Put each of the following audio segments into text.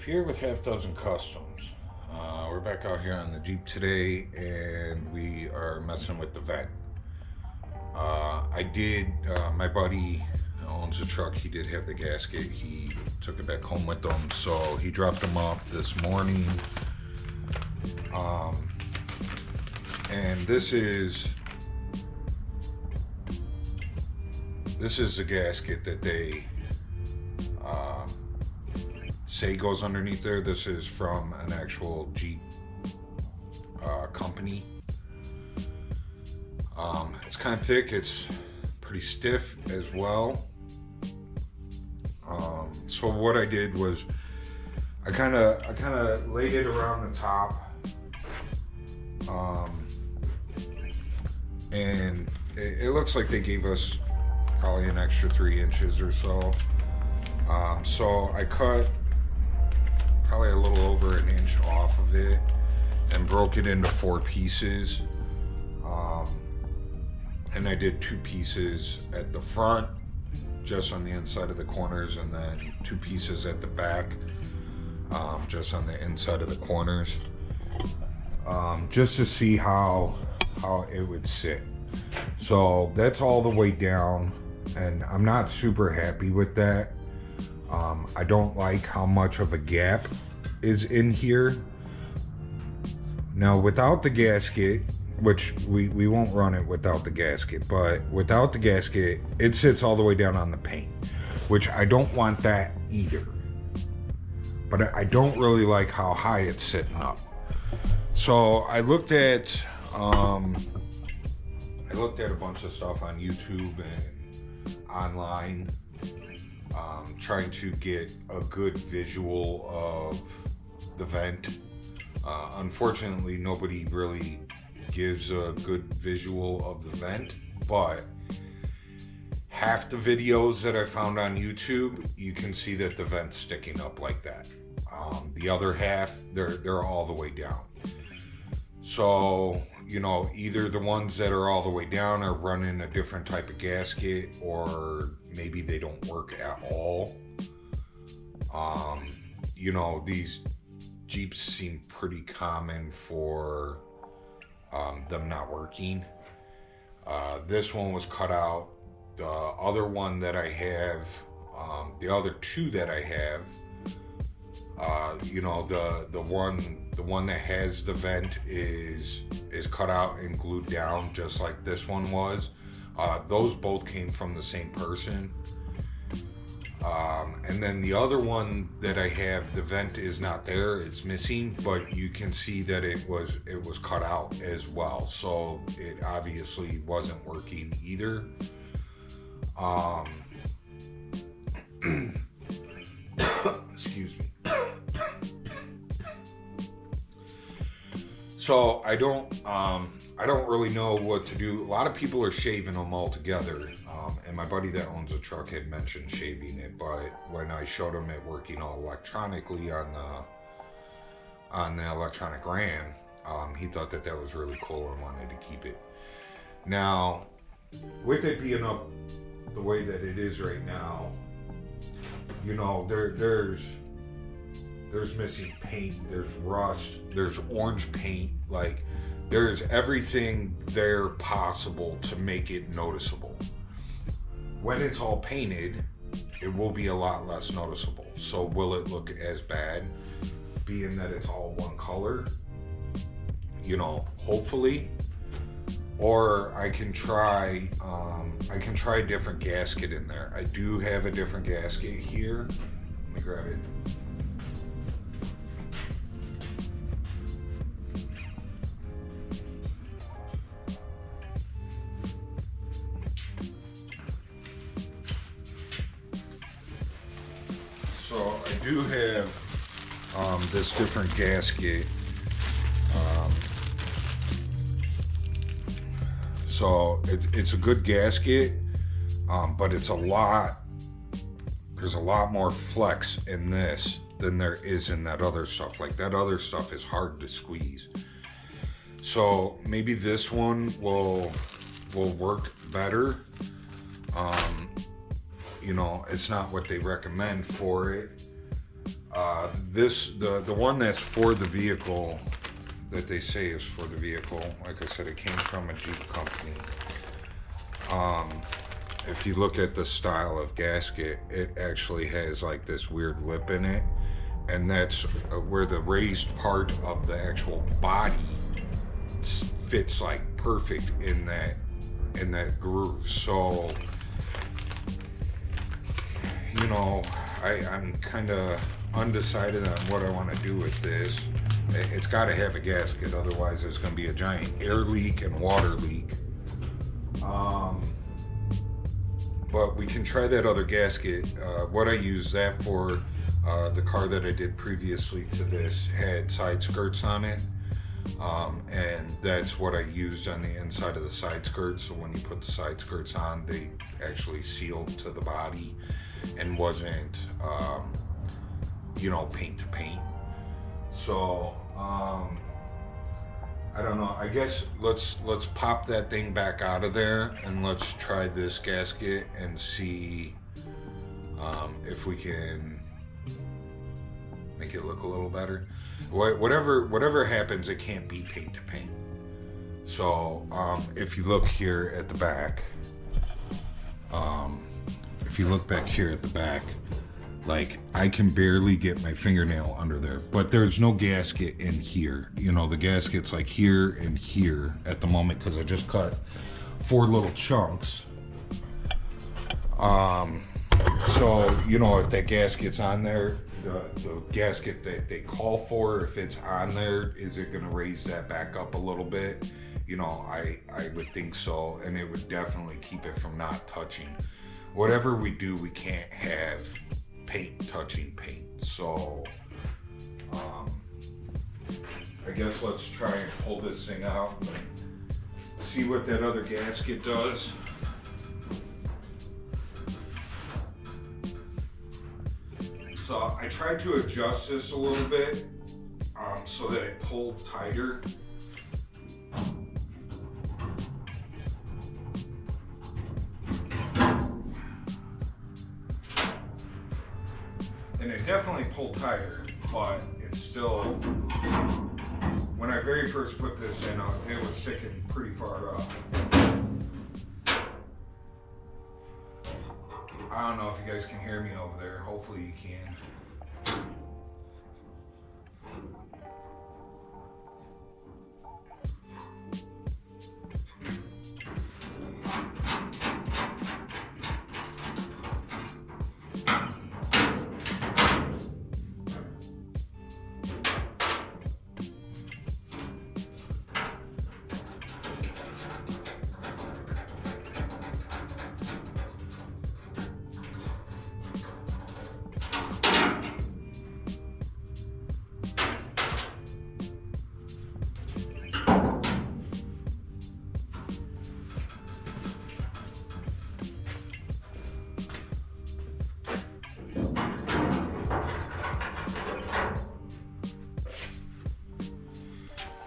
Steve here with Half Dozen Customs. We're back out here on the Jeep today and we are messing with the vent. My buddy owns a truck, he did have the gasket, he took it back home with him, so he dropped them off this morning. And this is the gasket that they say goes underneath there. This is from an actual Jeep company. It's kind of thick, it's pretty stiff as well. So what I did was I kind of laid it around the top, and it looks like they gave us probably an extra 3 inches or so. So I cut probably a little over an inch off of it and broke it into 4 pieces. And I did 2 pieces at the front, just on the inside of the corners, and then 2 pieces at the back, just on the inside of the corners, just to see how it would sit. So that's all the way down, and I'm not super happy with that. I don't like how much of a gap is in here. Now without the gasket, which we won't run it without the gasket, but without the gasket, it sits all the way down on the paint, which I don't want that either. But I don't really like how high it's sitting up. So I looked at a bunch of stuff on YouTube and online, trying to get a good visual of the vent. Unfortunately, nobody really gives a good visual of the vent, but half the videos that I found on YouTube, you can see that the vent's sticking up like that. The other half, they're all the way down. So, you know, either the ones that are all the way down are running a different type of gasket, or maybe they don't work at all. You know, these Jeeps seem pretty common for them not working. This one was cut out. The other one that I have, the other 2 that I have, you know, the one that has the vent is cut out and glued down just like this one was. Those both came from the same person. And then the other one that I have, the vent is not there, it's missing, but you can see that it was cut out as well. So it obviously wasn't working either. Excuse me. So I don't really know what to do. A lot of people are shaving them all together. And my buddy that owns a truck had mentioned shaving it, but when I showed him it working all electronically on the electronic ram, he thought that was really cool and wanted to keep it. Now, with it being up the way that it is right now, you know, there's missing paint, there's rust, there's orange paint, like there's everything there possible to make it noticeable. When it's all painted, it will be a lot less noticeable. So will it look as bad, being that it's all one color? You know, hopefully. Or I can try a different gasket in there. I do have a different gasket here. Let me grab it. So I do have this different gasket. So it's a good gasket, but there's a lot more flex in this than there is in that other stuff. Like that other stuff is hard to squeeze. So maybe this one will work better. You know, it's not what they recommend for it. The one that's for the vehicle, that they say is for the vehicle, like I said, it came from a Jeep company. If you look at the style of gasket, it actually has like this weird lip in it, and that's where the raised part of the actual body fits like perfect in that groove. So, you know, I'm kind of undecided on what I want to do with this. It's got to have a gasket, otherwise there's going to be a giant air leak and water leak. But we can try that other gasket. What I use that for, the car that I did previously to this had side skirts on it. And that's what I used on the inside of the side skirts. So when you put the side skirts on, they actually sealed to the body and wasn't, you know, paint to paint. So, I don't know. I guess let's pop that thing back out of there and let's try this gasket and see if we can make it look a little better. Whatever happens, it can't be paint to paint. So if you look here at the back, if you look back here at the back, like I can barely get my fingernail under there, but there's no gasket in here. You know, the gasket's like here and here at the moment because I just cut 4 little chunks. So, you know, if that gasket's on there, the gasket that they call for, if it's on there, is it going to raise that back up a little bit? You know, I would think so, and it would definitely keep it from not touching. Whatever we do, we can't have paint touching paint. So I guess let's try and pull this thing out and see what that other gasket does. So I tried to adjust this a little bit so that it pulled tighter. And it definitely pulled tighter, but it's still, when I very first put this in, it was sticking pretty far up. I don't know if you guys can hear me over there. Hopefully you can.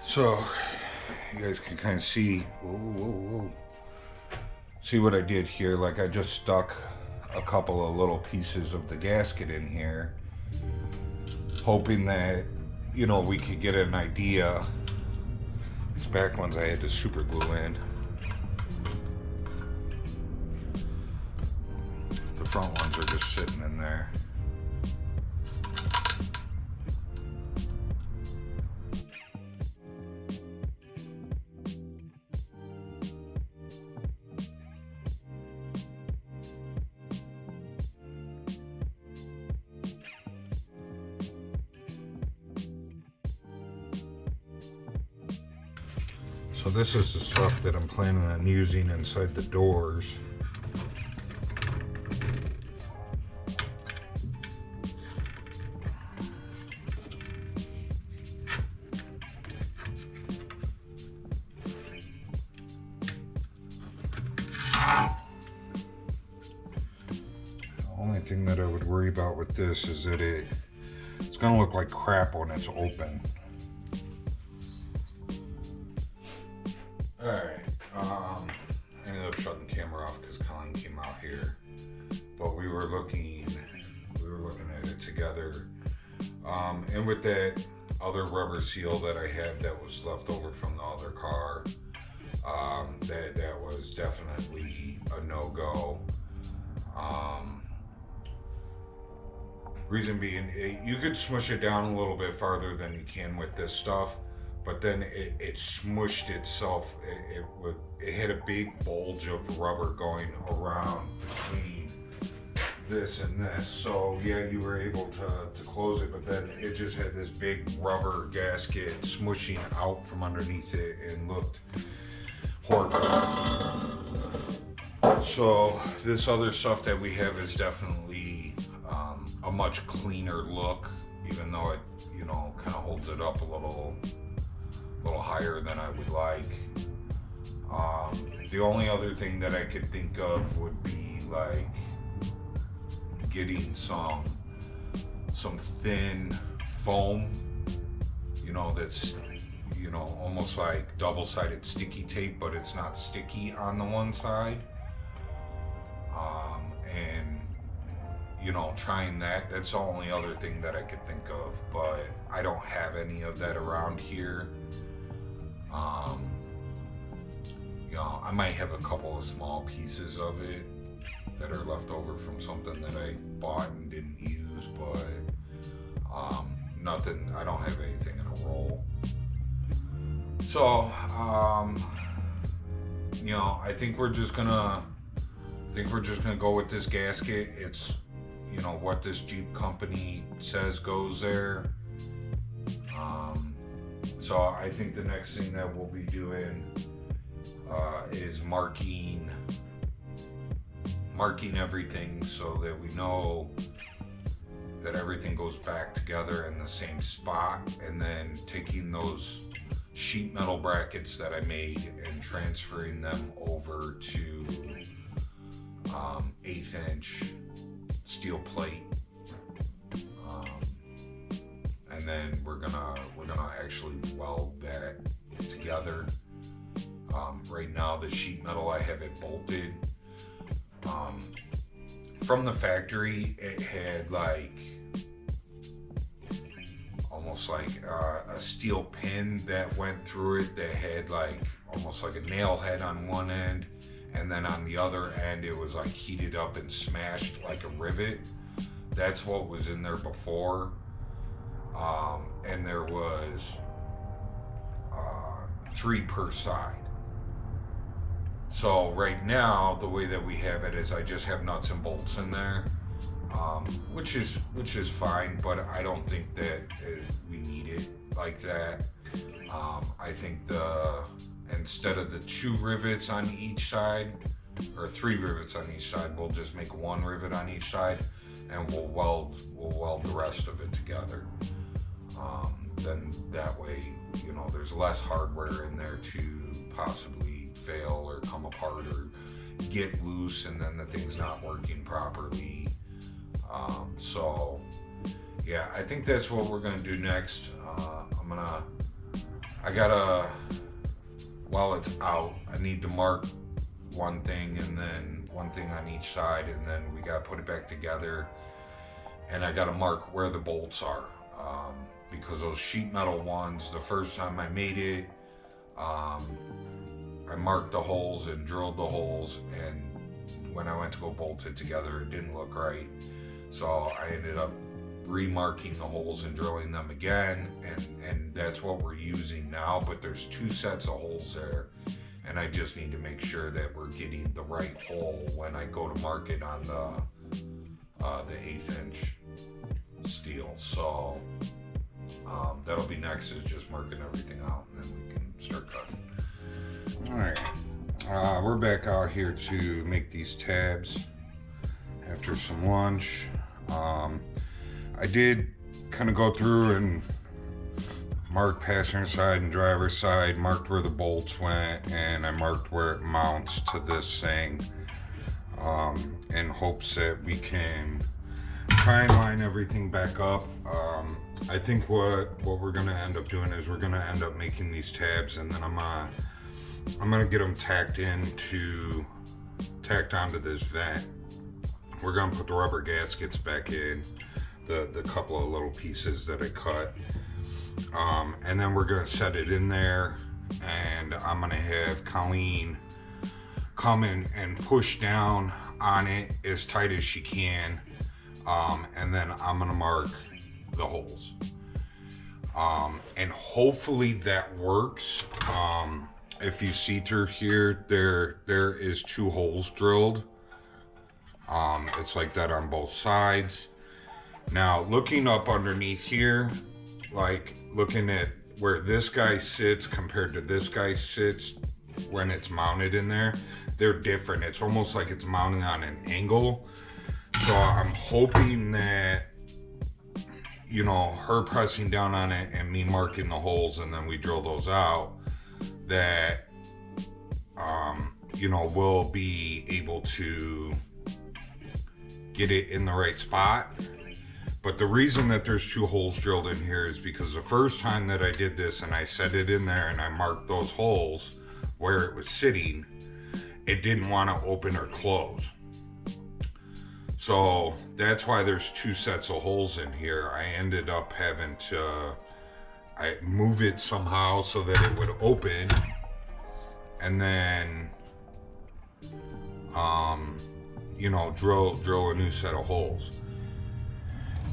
So you guys can kind of see, see what I did here. Like I just stuck a couple of little pieces of the gasket in here, hoping that, you know, we could get an idea. These back ones I had to super glue in. The front ones are just sitting in there. So this is the stuff that I'm planning on using inside the doors. The only thing that I would worry about with this is that it's gonna look like crap when it's open. Alright, I ended up shutting the camera off because Colleen came out here, but we were looking at it together. And with that other rubber seal that I have that was left over from the other car, that was definitely a no-go. Reason being, you could smush it down a little bit farther than you can with this stuff, but then it smushed itself. It had a big bulge of rubber going around between this and this. So yeah, you were able to close it, but then it just had this big rubber gasket smushing out from underneath it and looked horrible. So this other stuff that we have is definitely a much cleaner look, even though it, you know, kind of holds it up a little higher than I would like. The only other thing that I could think of would be like getting some thin foam, you know, that's, you know, almost like double-sided sticky tape, but it's not sticky on the one side. And you know, trying that's the only other thing that I could think of, but I don't have any of that around here. You know, I might have a couple of small pieces of it that are left over from something that I bought and didn't use, but nothing, I don't have anything in a roll. So, you know, I think we're just gonna go with this gasket. It's, you know, what this Jeep company says goes there. So I think the next thing that we'll be doing is marking everything so that we know that everything goes back together in the same spot, and then taking those sheet metal brackets that I made and transferring them over to 1/8 inch steel plate, and then we're gonna actually weld that together. Right now the sheet metal, I have it bolted. From the factory, it had like almost like a steel pin that went through it that had like almost like a nail head on one end, and then on the other end it was like heated up and smashed like a rivet. That's what was in there before. And there was 3 per side. So right now the way that we have it is I just have nuts and bolts in there, which is fine, but I don't think that we need it like that. I think instead of the 2 rivets on each side, or 3 rivets on each side, we'll just make 1 rivet on each side, and we'll weld the rest of it together. Then that way, you know, there's less hardware in there to possibly fail or come apart or get loose, and then the thing's not working properly. So yeah, I think that's what we're gonna do next. While it's out, I need to mark one thing and then one thing on each side, and then we gotta put it back together, and I gotta mark where the bolts are, because those sheet metal ones, the first time I made it, I marked the holes and drilled the holes, and when I went to go bolt it together, it didn't look right. So I ended up remarking the holes and drilling them again, and that's what we're using now, but there's 2 sets of holes there, and I just need to make sure that we're getting the right hole when I go to mark it on the 1/8 inch steel. So that'll be next, is just marking everything out, and then we can start cutting. All right, we're back out here to make these tabs after some lunch. I did kind of go through and mark passenger side and driver side, marked where the bolts went, and I marked where it mounts to this thing, in hopes that we can try and line everything back up. I think what we're gonna end up doing is we're gonna end up making these tabs, and then I'm gonna get them tacked onto this vent. We're gonna put the rubber gaskets back in. the couple of little pieces that I cut. And then we're gonna set it in there, and I'm gonna have Colleen come in and push down on it as tight as she can, and then I'm gonna mark the holes, and hopefully that works. If you see through here, there is 2 holes drilled. It's like that on both sides. Now looking up underneath here, like looking at where this guy sits compared to this guy sits when it's mounted in there, they're different. It's almost like it's mounting on an angle. So I'm hoping that, you know, her pressing down on it and me marking the holes, and then we drill those out, that you know, we'll be able to get it in the right spot. But the reason that there's 2 holes drilled in here is because the first time that I did this and I set it in there and I marked those holes where it was sitting, it didn't want to open or close. So that's why there's 2 sets of holes in here. I ended up having to move it somehow so that it would open, and then you know, drill a new set of holes.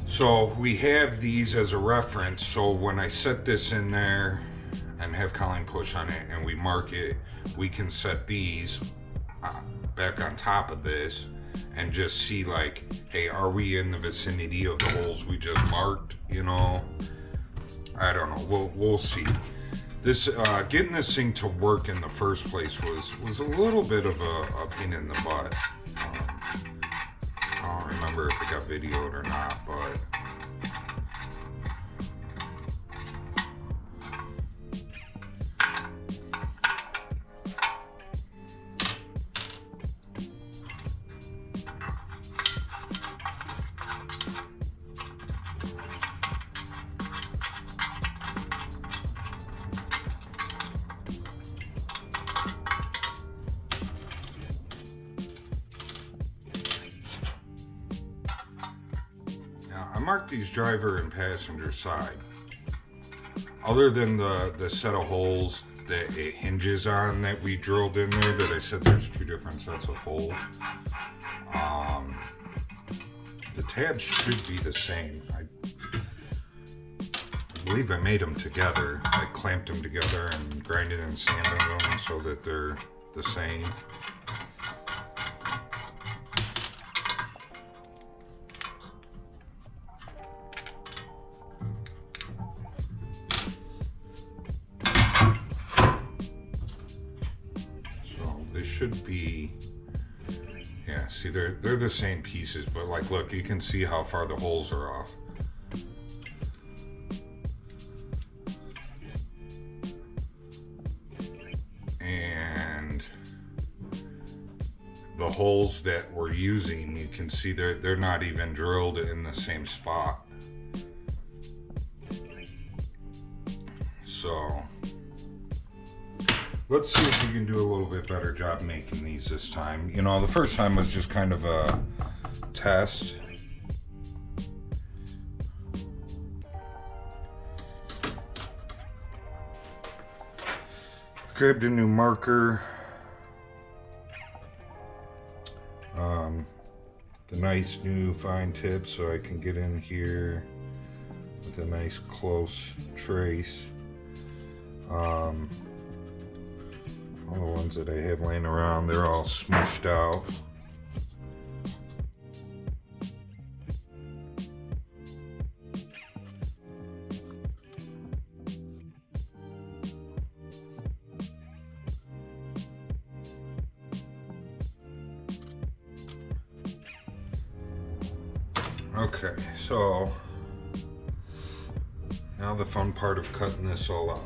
So we have these as a reference, so when I set this in there and have Colleen push on it and we mark it, we can set these back on top of this and just see, like, hey, are we in the vicinity of the holes we just marked? You know, I don't know, we'll see. This getting this thing to work in the first place was a little bit of a pain in the butt. I don't remember if it got videoed or not, but I marked these driver and passenger side. Other than the set of holes that it hinges on that we drilled in there, that I said there's 2 different sets of holes. The tabs should be the same. I believe I made them together. I clamped them together and grinded and sanded them so that they're the same. Should be, yeah, see, they're the same pieces, but like, look, you can see how far the holes are off. And the holes that we're using, you can see they're not even drilled in the same spot. So let's see if we can do a little bit better job making these this time. You know, the first time was just kind of a test. Grabbed a new marker. The nice new fine tip so I can get in here with a nice close trace. All the ones that I have laying around, they're all smushed out. Okay, so now the fun part of cutting this all out.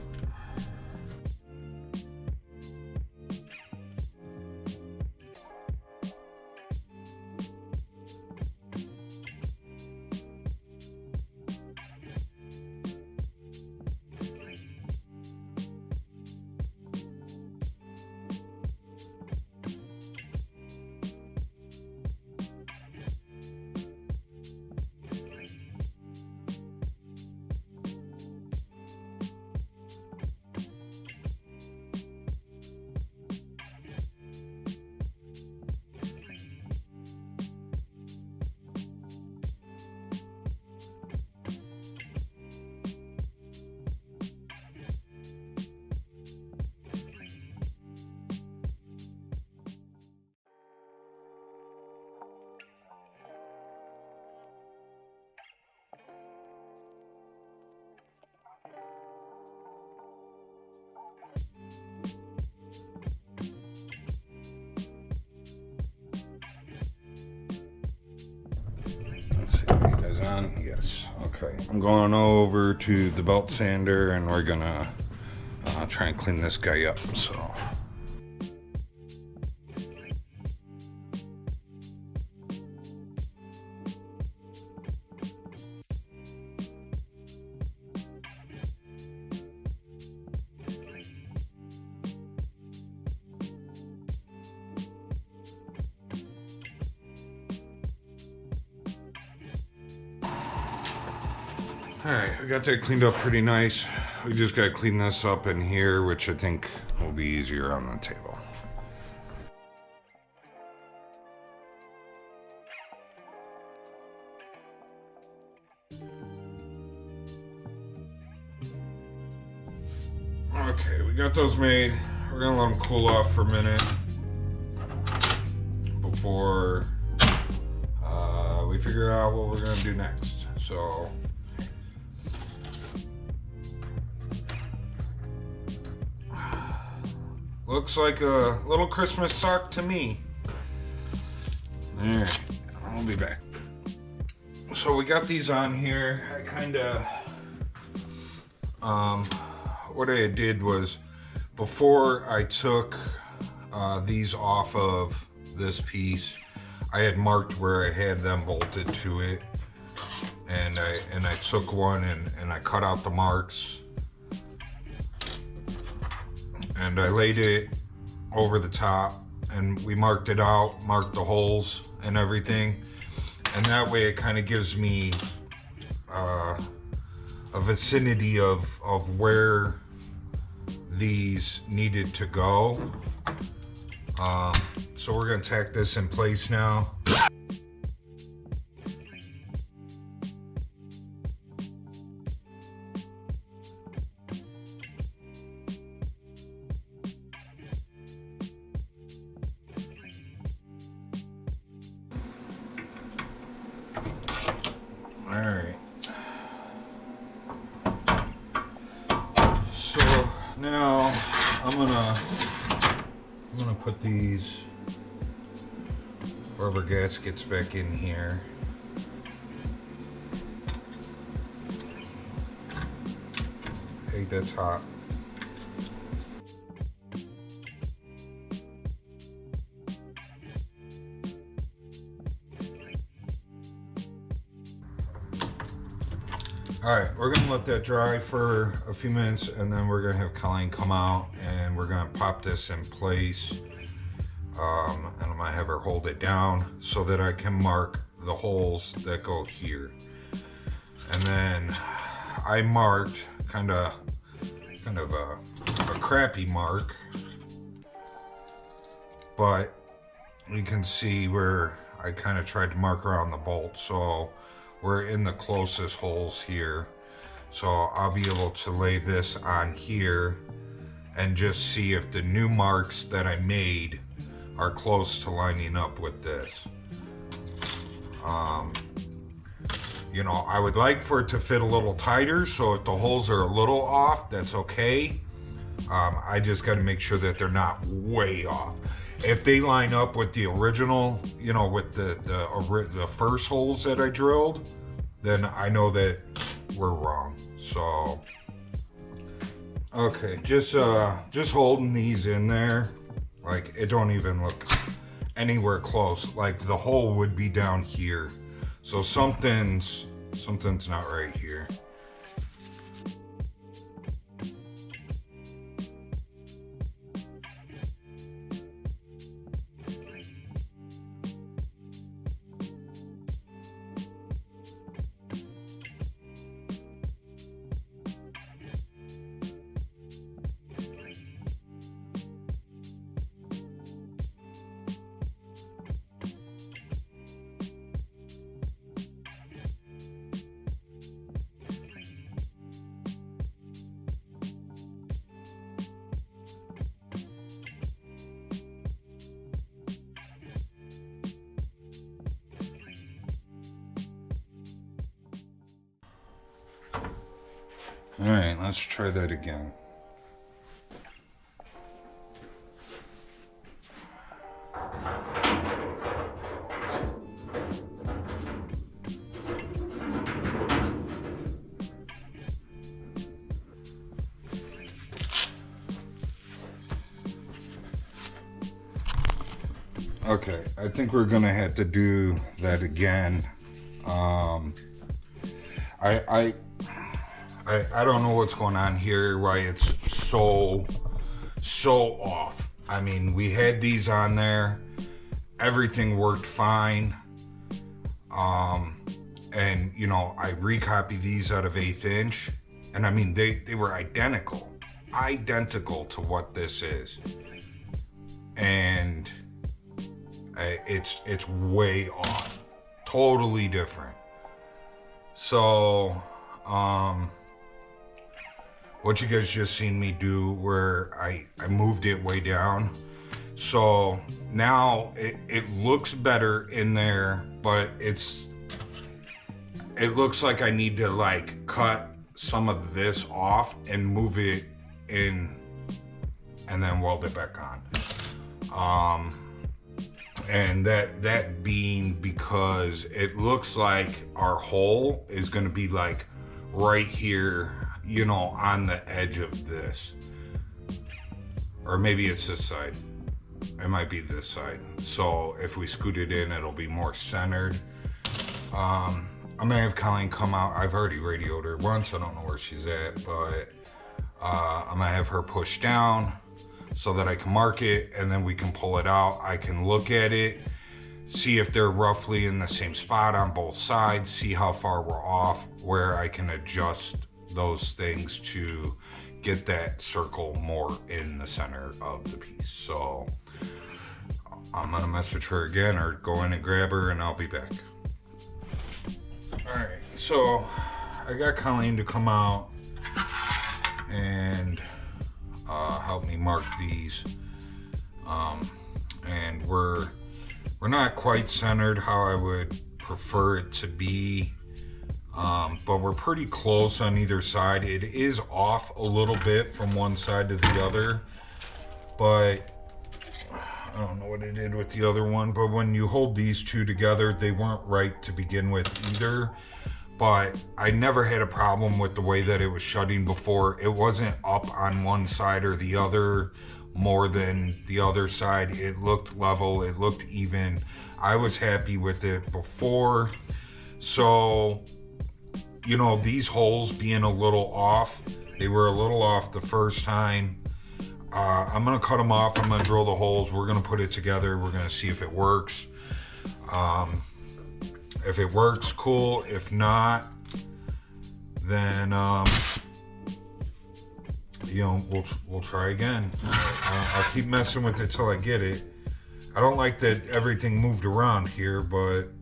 on? Yes. Okay. I'm going over to the belt sander and we're gonna try and clean this guy up. So. Alright, we got that cleaned up pretty nice. We just gotta clean this up in here, which I think will be easier on the table. Okay, we got those made. We're gonna let them cool off for a minute before we figure out what we're gonna do next. So looks like a little Christmas sock to me. Alright, I'll be back. So we got these on here. I kinda what I did was, before I took these off of this piece, I had marked where I had them bolted to it, and I took one and I cut out the marks, and I laid it over the top, and we marked it out, marked the holes and everything, and that way it kind of gives me a vicinity of where these needed to go. So we're gonna tack this in place now. All right. So now I'm gonna put these rubber gaskets back in here. Hey, that's hot. All right, we're gonna let that dry for a few minutes, and then we're gonna have Colleen come out and we're gonna pop this in place. And I'm gonna have her hold it down so that I can mark the holes that go here. And then I marked kind of a crappy mark, but you can see where I kind of tried to mark around the bolt. So we're in the closest holes here. So I'll be able to lay this on here and just see if the new marks that I made are close to lining up with this. You know, I would like for it to fit a little tighter, so if the holes are a little off, that's okay. I just got to make sure that they're not way off. If they line up with the original, you know, with the first holes that I drilled, then I know that we're wrong. So, okay, just holding these in there, like it don't even look anywhere close. Like the hole would be down here. So something's not right here. All right, let's try that again. Okay, I think we're gonna have to do that again. I don't know what's going on here, why it's so off. I mean, we had these on there, everything worked fine. And you know, I recopied these out of 1/8 inch, and I mean, they were identical to what this is. And it's way off, totally different. So, what you guys just seen me do, where I moved it way down. So now it looks better in there, but it looks like I need to like cut some of this off and move it in and then weld it back on. And that being because it looks like our hole is going to be like right here, you know, on the edge of this. Or maybe it's this side. It might be this side. So if we scoot it in, it'll be more centered. I'm gonna have Colleen come out. I've already radioed her once. I don't know where she's at, but I'm gonna have her push down so that I can mark it, and then we can pull it out. I can look at it, see if they're roughly in the same spot on both sides, see how far we're off, where I can adjust those things to get that circle more in the center of the piece. So I'm gonna message her again or go in and grab her, and I'll be back. All right, so I got Colleen to come out and help me mark these, and we're not quite centered how I would prefer it to be, but we're pretty close on either side. It is off a little bit from one side to the other, but I don't know what it did with the other one, but when you hold these two together, they weren't right to begin with either. But I never had a problem with the way that it was shutting before. It wasn't up on one side or the other more than the other side. It looked level, it looked even. I was happy with it before. So, you know, these holes being a little off, they were a little off the first time. I'm gonna cut them off, I'm gonna drill the holes, we're gonna put it together, we're gonna see if it works. If it works, cool. If not, then you know, we'll try again. I'll keep messing with it till I get it. I don't like that everything moved around here, but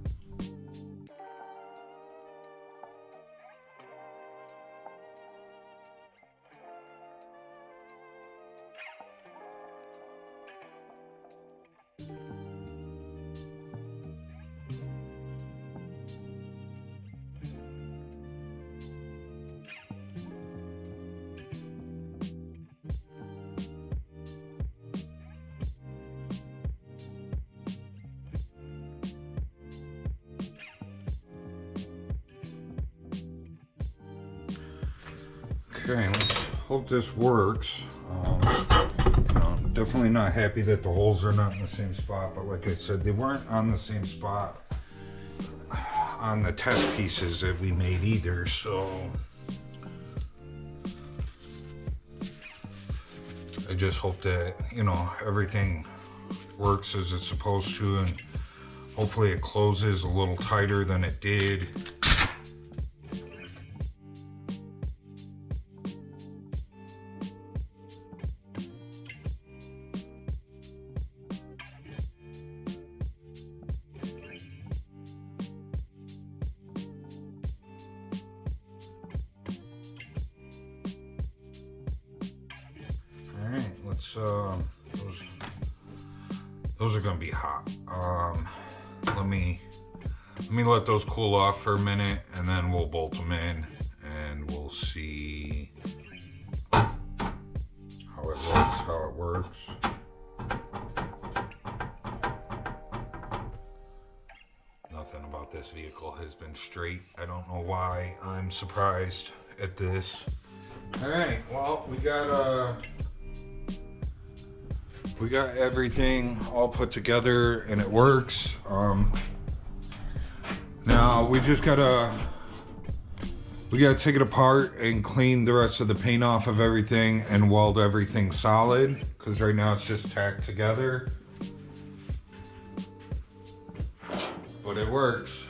okay, let's hope this works. I'm definitely not happy that the holes are not in the same spot, but like I said, they weren't on the same spot on the test pieces that we made either, so I just hope that, you know, everything works as it's supposed to, and hopefully it closes a little tighter than it did. Those are gonna be hot. Let me let those cool off for a minute, and then we'll bolt them in, and we'll see how it works. Nothing about this vehicle has been straight. I don't know why I'm surprised at this. All right, well, we got we got everything all put together and it works. Now we gotta take it apart and clean the rest of the paint off of everything and weld everything solid, because right now it's just tacked together. But it works.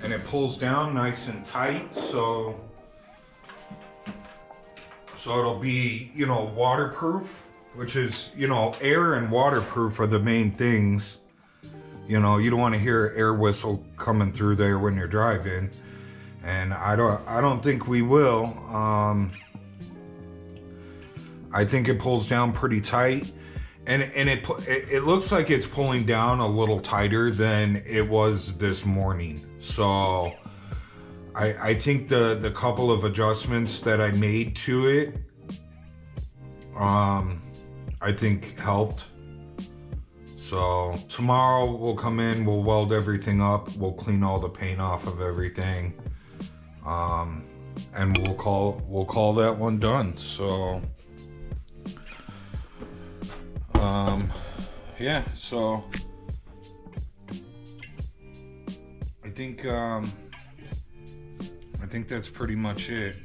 And it pulls down nice and tight, so it'll be, you know, waterproof, which is, you know, air and waterproof are the main things. You know, you don't want to hear air whistle coming through there when you're driving, and I don't think we will. I think it pulls down pretty tight, and it looks like it's pulling down a little tighter than it was this morning. So I think the couple of adjustments that I made to it, I think helped. So tomorrow we'll come in, we'll weld everything up, we'll clean all the paint off of everything, and we'll call that one done. So yeah, so I think that's pretty much it.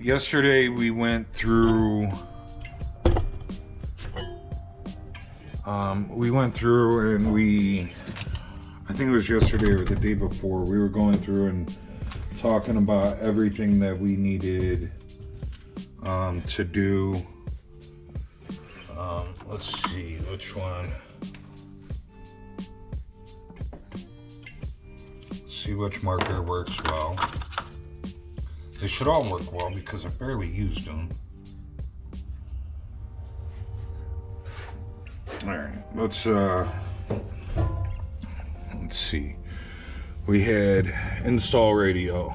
Yesterday we went through and I think it was yesterday or the day before, we were going through and talking about everything that we needed to do. Let's see which one. See which marker works well. They should all work well because I barely used them. All right, let's see. We had install radio.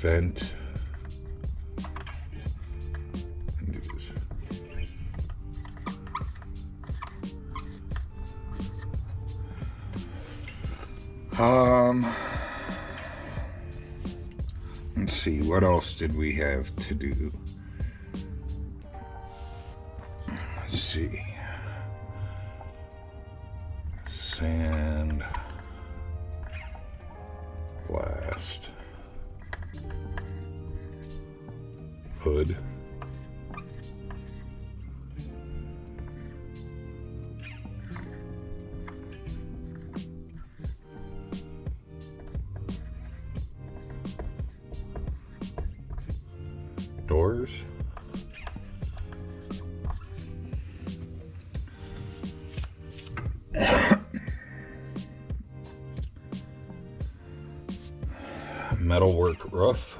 Vent. Let's see, what else did we have to do? Let's see. Sand. Blast. Hood. Doors. Metalwork roof.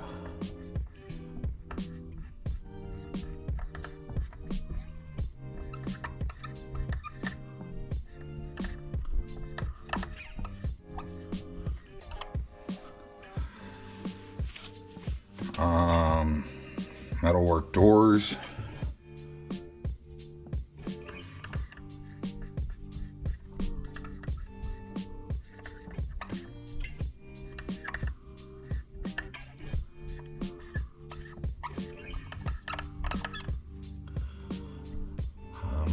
Metalwork doors.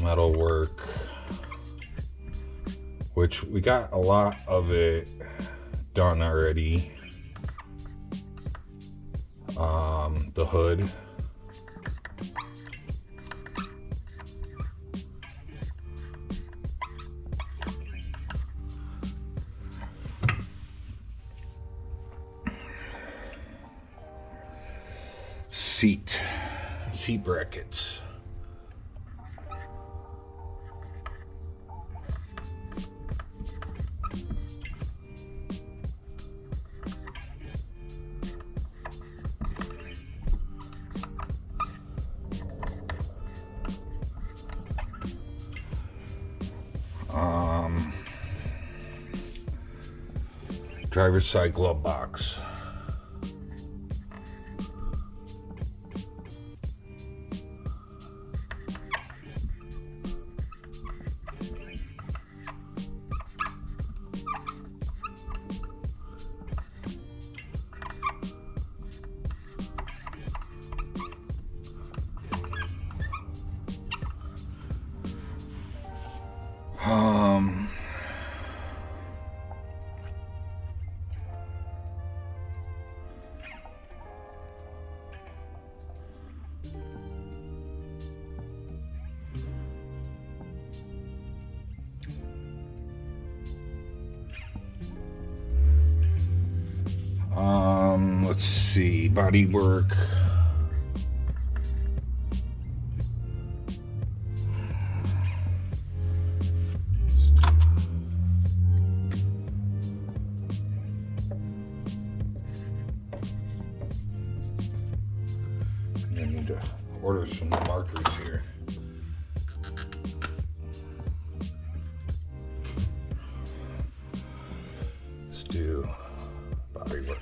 Metalwork, which we got a lot of it done already. The hood. Seat brackets. driver's side glove box. Let's see, body work. I need to order some markers here. Let's do body work.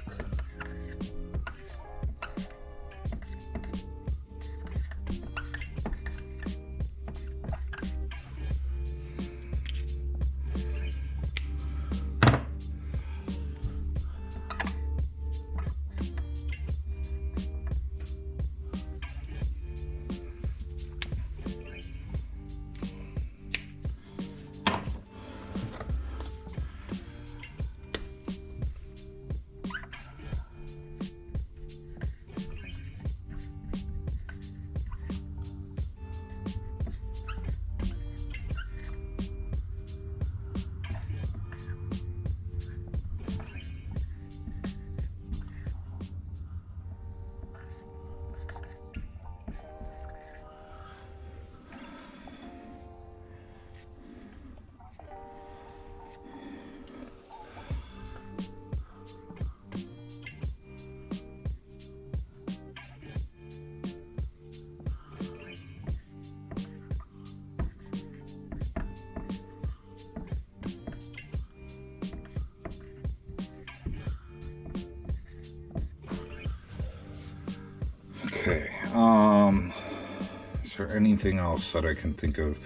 Okay, is there anything else that I can think of?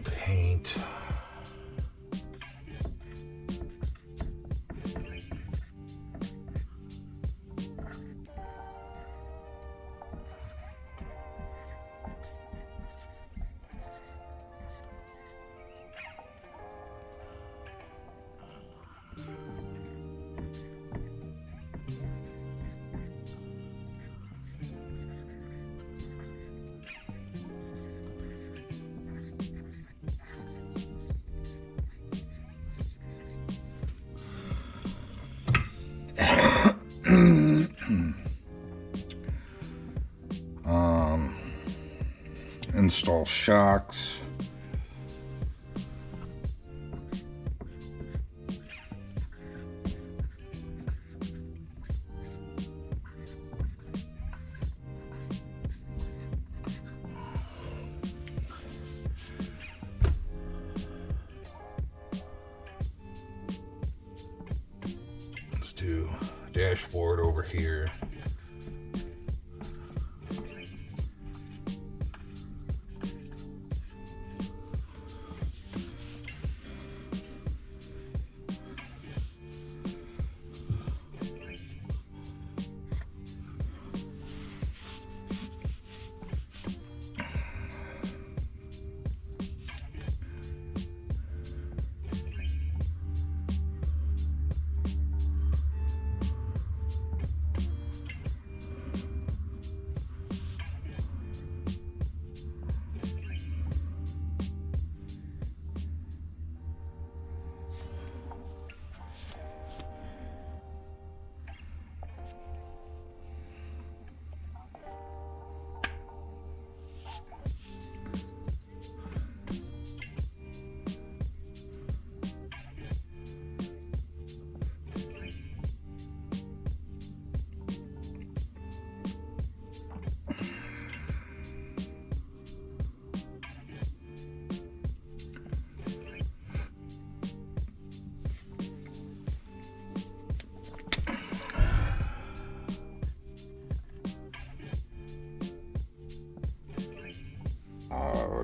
Paint. Install shocks. Let's do dashboard over here.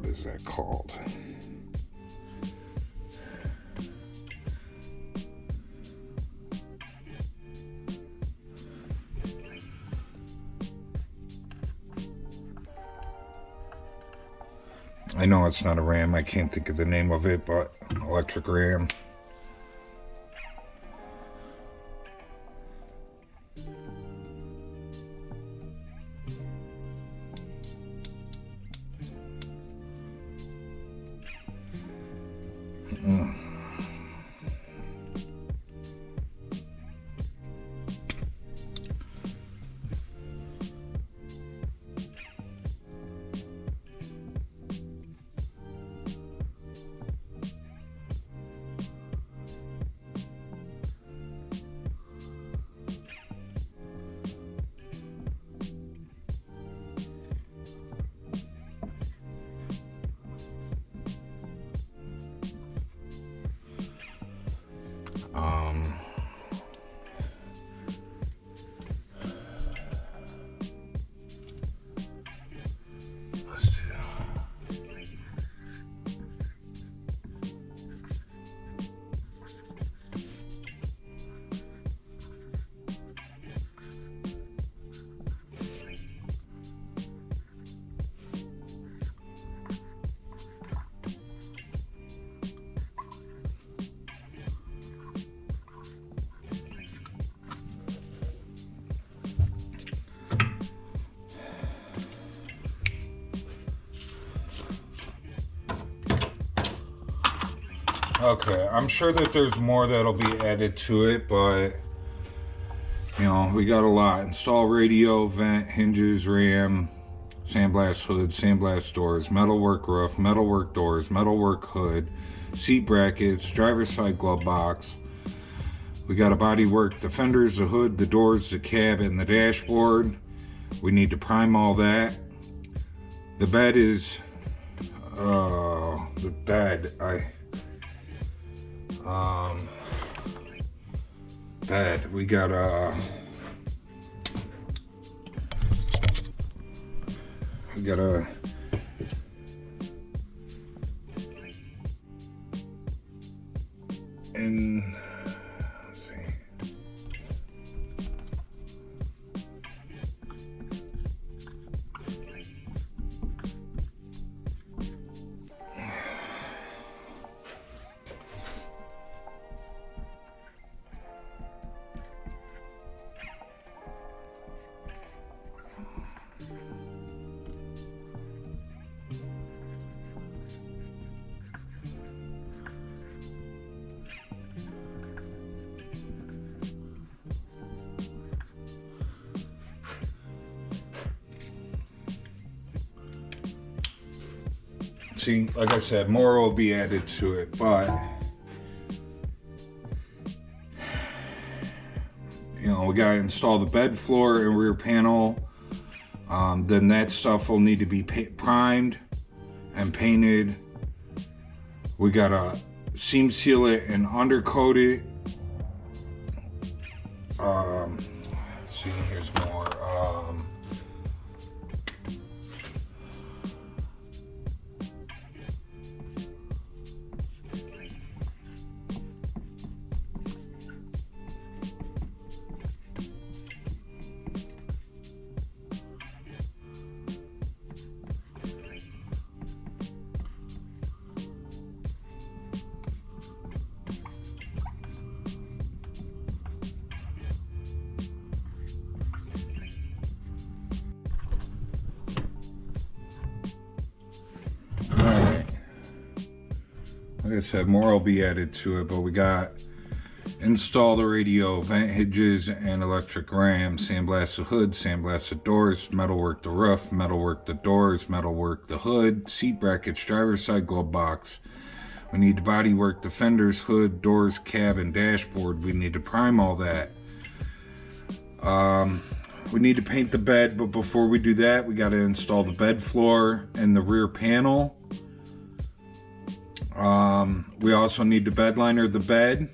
is that called? I know it's not a ram, I can't think of the name of it, but electric ram. Okay, I'm sure that there's more that'll be added to it, but you know, we got a lot. Install radio, vent, hinges, ram, sandblast hood, sandblast doors, metalwork roof, metalwork doors, metalwork hood, seat brackets, driver's side glove box. We got a bodywork, the fenders, the hood, the doors, the cab, and the dashboard. We need to prime all that. The bed is bed. We got let's see. See, like I said, more will be added to it, but you know, we gotta install the bed floor and rear panel. Then that stuff will need to be primed and painted. We gotta seam seal it and undercoat it. See, here's more. Like I said, more will be added to it, but we got install the radio, vent hinges and electric ram, sandblast the hood, sandblast the doors, metalwork the roof, metalwork the doors, metalwork the hood, seat brackets, driver's side glove box. We need to bodywork the fenders, hood, doors, cab, and dashboard. We need to prime all that. We need to paint the bed, but before we do that, we got to install the bed floor and the rear panel. We also need to bed liner the bed.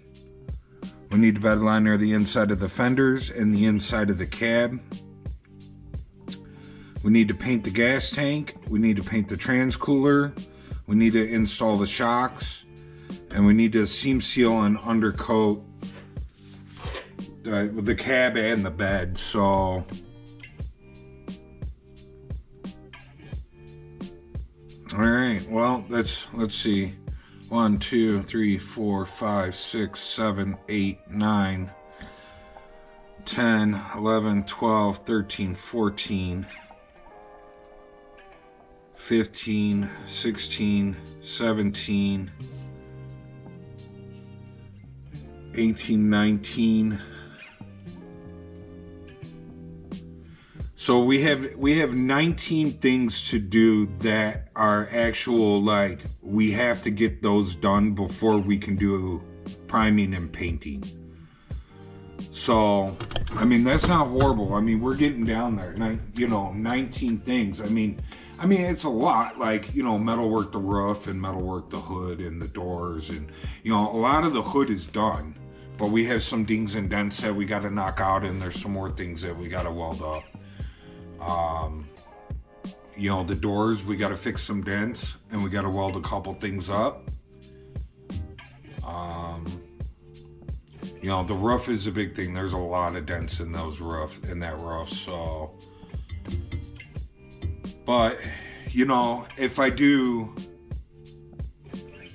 We need to bed liner the inside of the fenders and the inside of the cab. We need to paint the gas tank. We need to paint the transcooler. We need to install the shocks. And we need to seam seal and undercoat the cab and the bed. So all right, well, let's see. 1, 2, 3, 4, 5, 6, 7, 8, 9, 10, 11, 12, 13, 14, 15, 16, 17, 18, 19. So we have 19 things to do that are actual, like, we have to get those done before we can do priming and painting. So, I mean, that's not horrible. I mean, we're getting down there. 19 things. I mean, it's a lot. Like, metalwork the roof and metalwork the hood and the doors, and a lot of the hood is done, but we have some dings and dents that we got to knock out, and there's some more things that we got to weld up. The doors, we got to fix some dents, and we got to weld a couple things up. The roof is a big thing. There's a lot of dents in that roof. So, but if I do,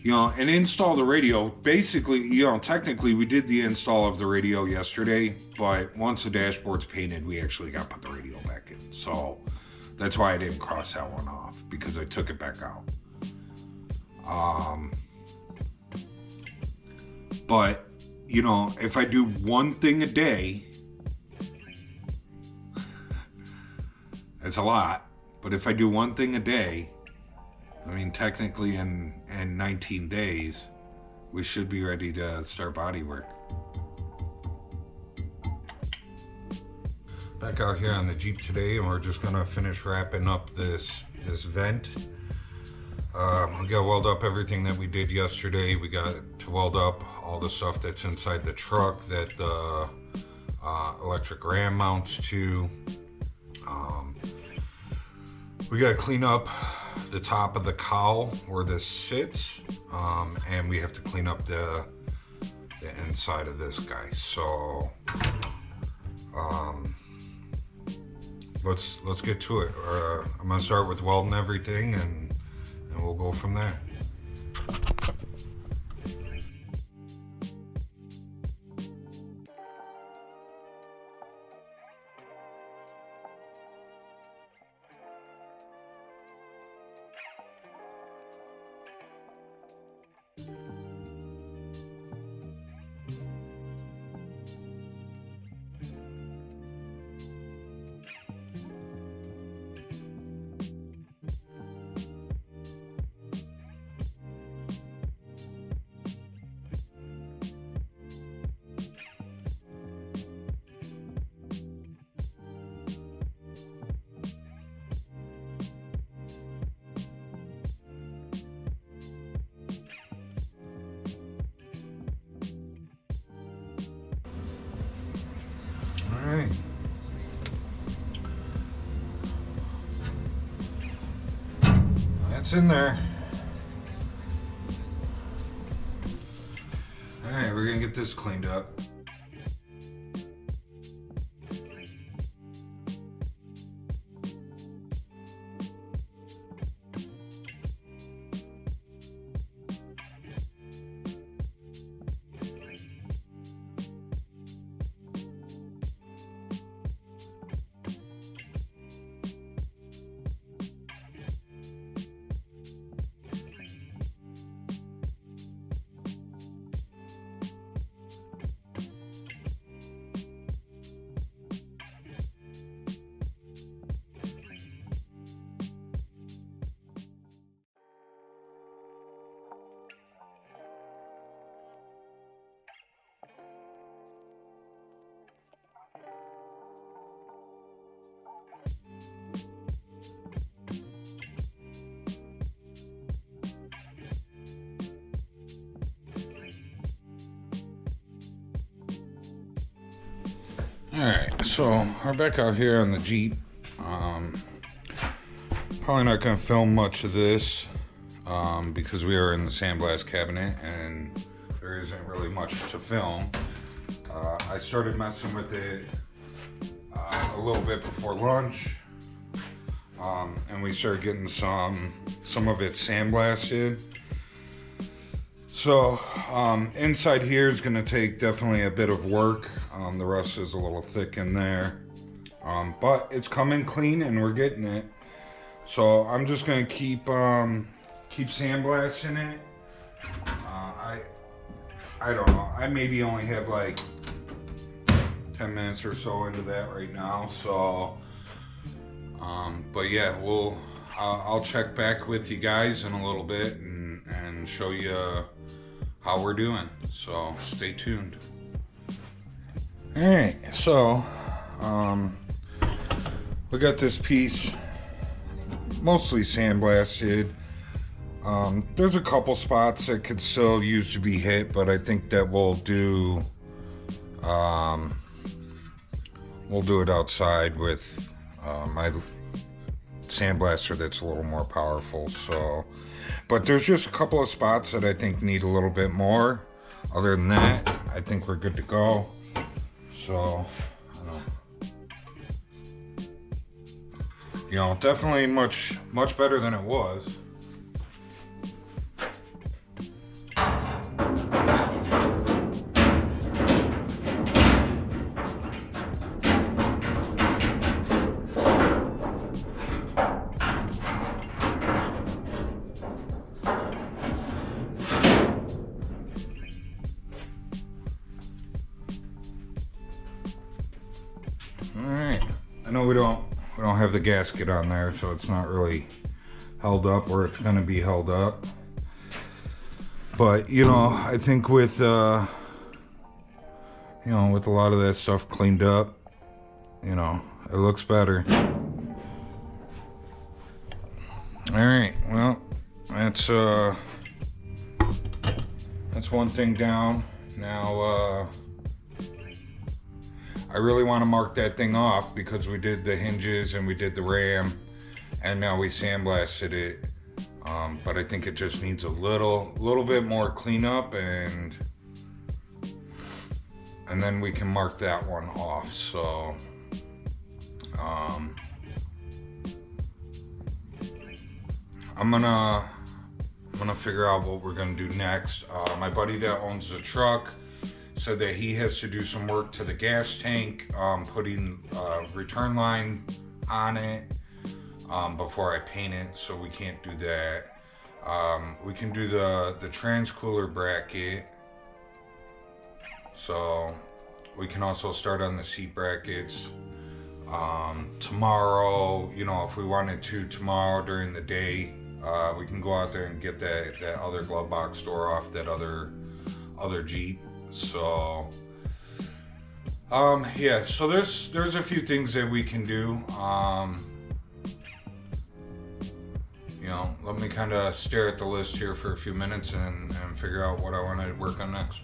and install the radio, basically, technically we did the install of the radio yesterday, but once the dashboard's painted, we actually got to put the radio back in. So that's why I didn't cross that one off, because I took it back out. But if I do one thing a day, it's a lot, but if I do one thing a day, I mean, technically in 19 days, we should be ready to start body work. Back out here on the Jeep today, and we're just gonna finish wrapping up this vent. We got to weld up everything that we did yesterday. We got to weld up all the stuff that's inside the truck that the electric ram mounts to. We got to clean up the top of the cowl where this sits, and we have to clean up the inside of this guy. So let's get to it. I'm gonna start with welding everything, and we'll go from there. All right. That's in there. All right, we're gonna get this cleaned up. Alright, so we're back out here on the Jeep. Probably not going to film much of this because we are in the sandblast cabinet and there isn't really much to film. I started messing with it a little bit before lunch, and we started getting some of it sandblasted. So inside here is going to take definitely a bit of work. The rust is a little thick in there, but it's coming clean and we're getting it. So I'm just going to keep sandblasting it. I don't know. I maybe only have like 10 minutes or so into that right now. So, but yeah, I'll check back with you guys in a little bit and show you how we're doing. So stay tuned. All right. So, we got this piece mostly sandblasted. There's a couple spots that could still use to be hit, but I think that we'll do it outside with my sandblaster that's a little more powerful. So, but there's just a couple of spots that I think need a little bit more. Other than that, I think we're good to go. So, you know, definitely much better than it was. Alright, I know we don't have the gasket on there, so it's not really held up where it's going to be held up. But, you know, I think with, you know, with a lot of that stuff cleaned up, you know, it looks better. Alright, well, that's one thing down. Now, I really want to mark that thing off because we did the hinges and we did the ram and now we sandblasted it. But I think it just needs a little bit more cleanup and then we can mark that one off. So, I'm gonna figure out what we're gonna do next. My buddy that owns the truck said that he has to do some work to the gas tank, putting return line on it before I paint it, so we can't do that. We can do the transcooler bracket, so we can also start on the seat brackets. Tomorrow, you know, if we wanted to tomorrow during the day, we can go out there and get that other glove box door off that other Jeep. So, yeah, so there's a few things that we can do. You know, let me kind of stare at the list here for a few minutes and figure out what I want to work on next.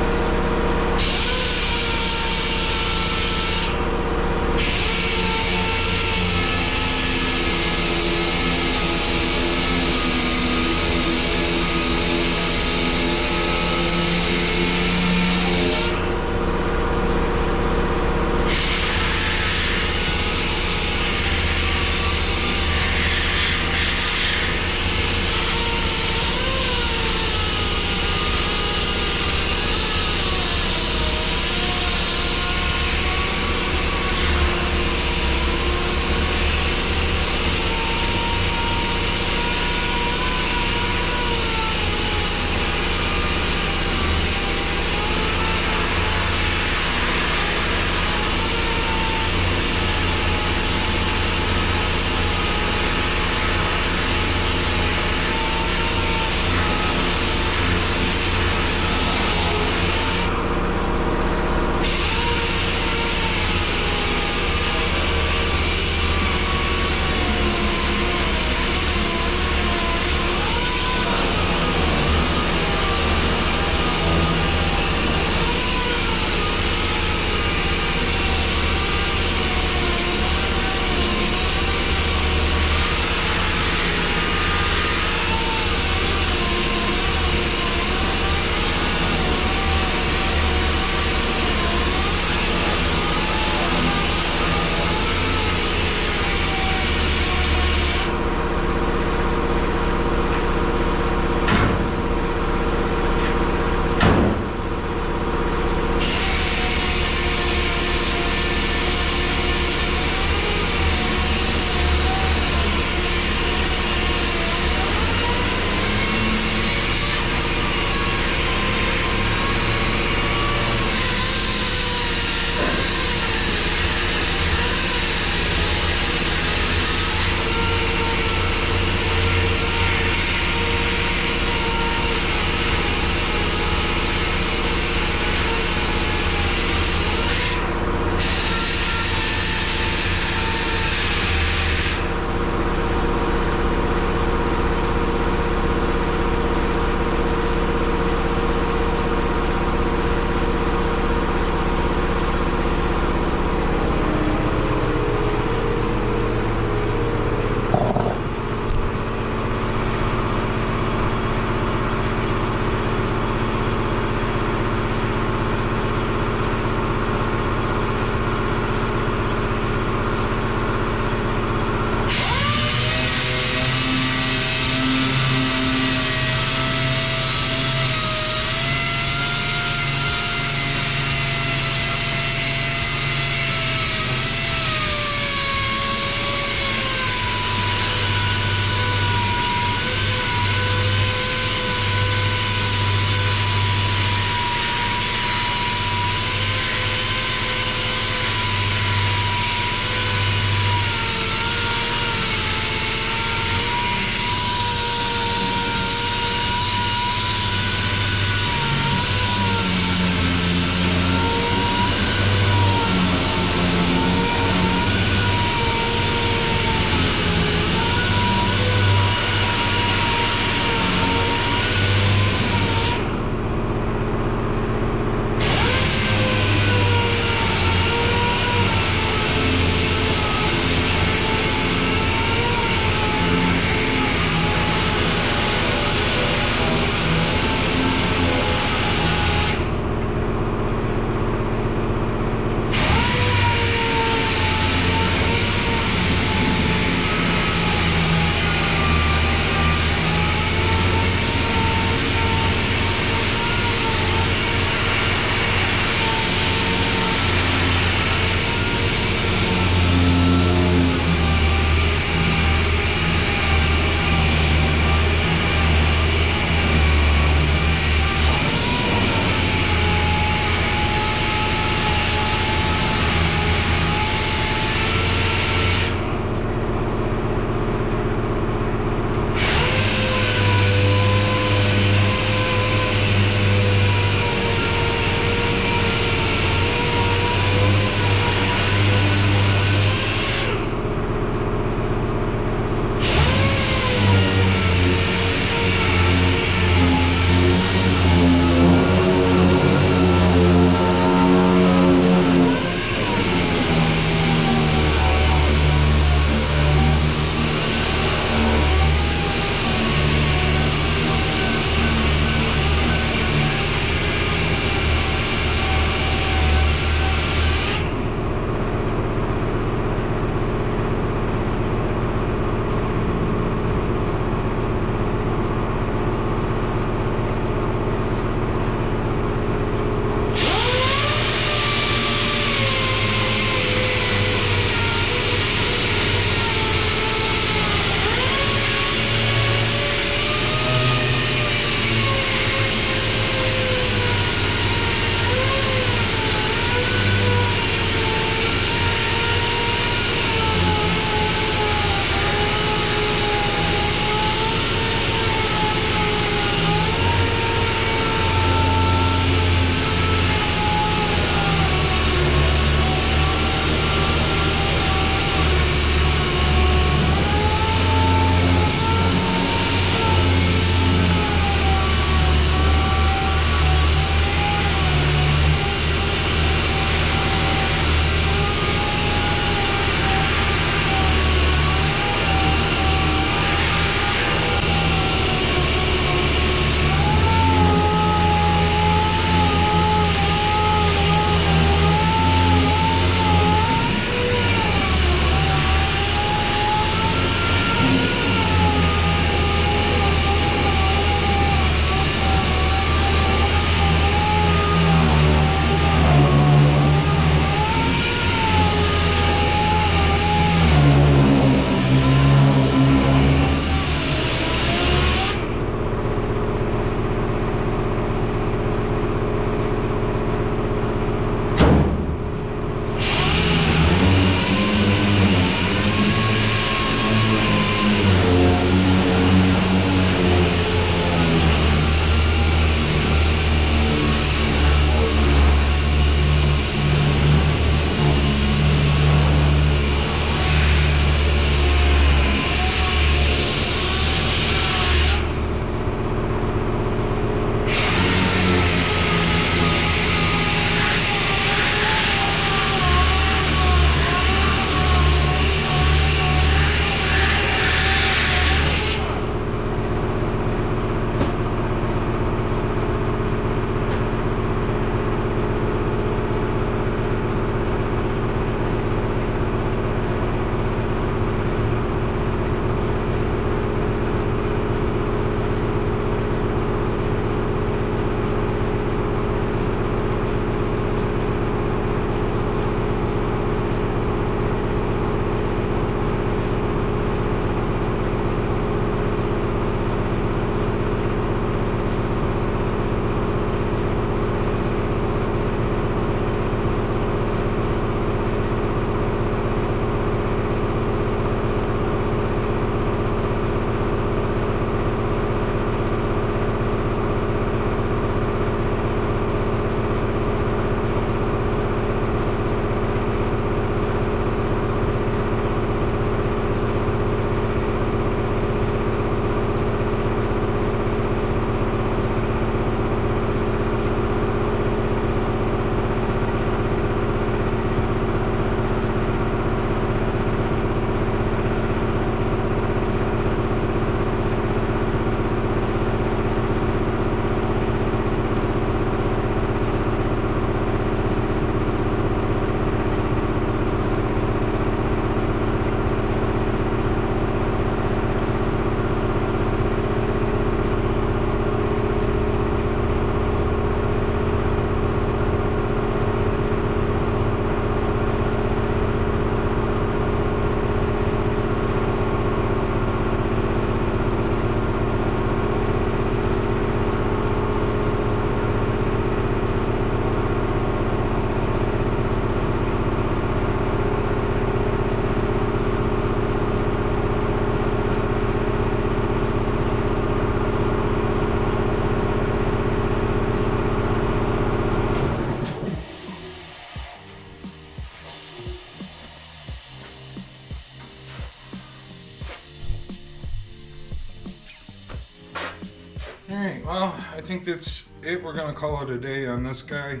Well, I think that's it. We're gonna call it a day on this guy.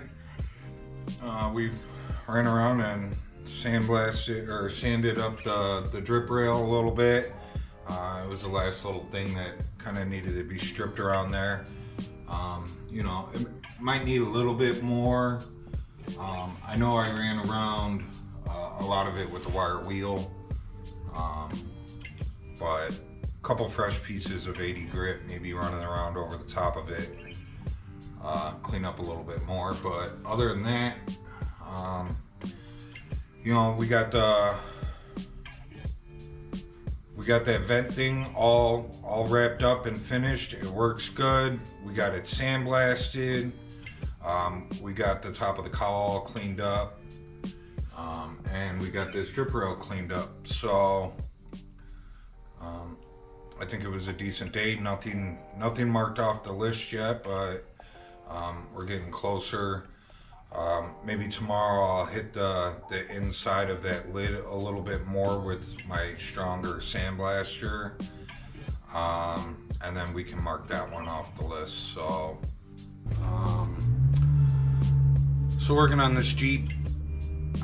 We've ran around and sanded up the drip rail a little bit. It was the last little thing that kind of needed to be stripped around there. You know, it might need a little bit more. I know I ran around a lot of it with the wire wheel, but a couple fresh pieces of 80 grit, maybe running around over the top of it, clean up a little bit more. But other than that, you know, we got that vent thing all wrapped up and finished. It works good. We got it sandblasted. We got the top of the cowl cleaned up, and we got this drip rail cleaned up. So I think it was a decent day. Nothing marked off the list yet, but we're getting closer. Maybe tomorrow I'll hit the inside of that lid a little bit more with my stronger sandblaster, and then we can mark that one off the list. So working on this Jeep,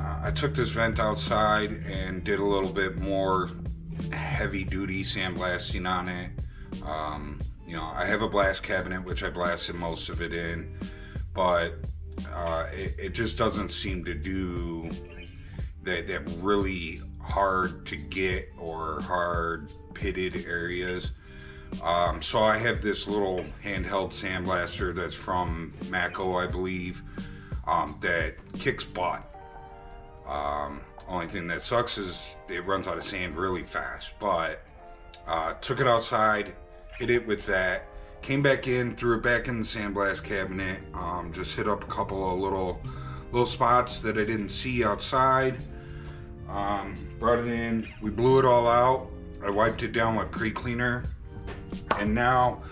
I took this vent outside and did a little bit more heavy duty sandblasting on it. You know, I have a blast cabinet which I blasted most of it in, but it just doesn't seem to do that really hard to get or hard pitted areas. So I have this little handheld sandblaster that's from Mako, I believe, that kicks butt. Only thing that sucks is it runs out of sand really fast. But took it outside, hit it with that, came back in, threw it back in the sandblast cabinet, just hit up a couple of little spots that I didn't see outside. Brought it in, we blew it all out. I wiped it down with pre-cleaner, and now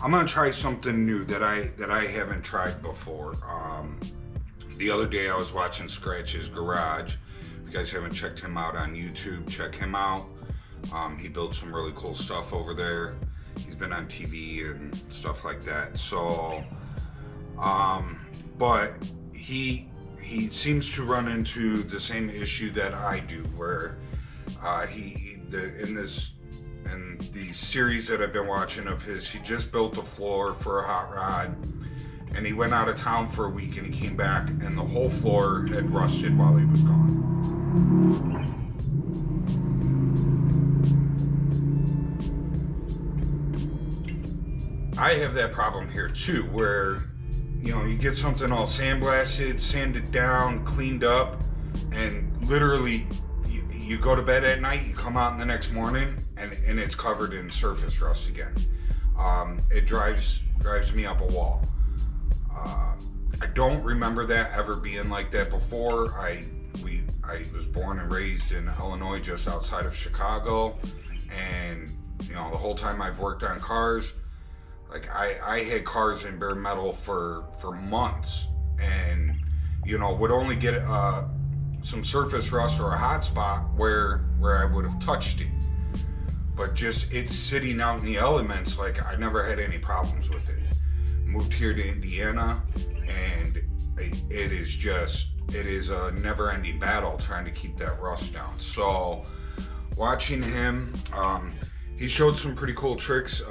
I'm gonna try something new that I haven't tried before. The other day I was watching Scratch's Garage. If you guys haven't checked him out on YouTube, check him out. He builds some really cool stuff over there. He's been on TV and stuff like that. So, but he seems to run into the same issue that I do, where in the series that I've been watching of his, he just built a floor for a hot rod, and he went out of town for a week, and he came back, and the whole floor had rusted while he was gone. I have that problem here too, where, you know, you get something all sandblasted, sanded down, cleaned up, and literally you go to bed at night, you come out in the next morning, and it's covered in surface rust again. It drives me up a wall. I don't remember that ever being like that before. I was born and raised in Illinois, just outside of Chicago, and you know, the whole time I've worked on cars, like I had cars in bare metal for months, and you know, would only get some surface rust or a hot spot where I would have touched it, but just it's sitting out in the elements. Like, I never had any problems with it. Moved here to Indiana, and it is a never-ending battle trying to keep that rust down. So watching him, he showed some pretty cool tricks.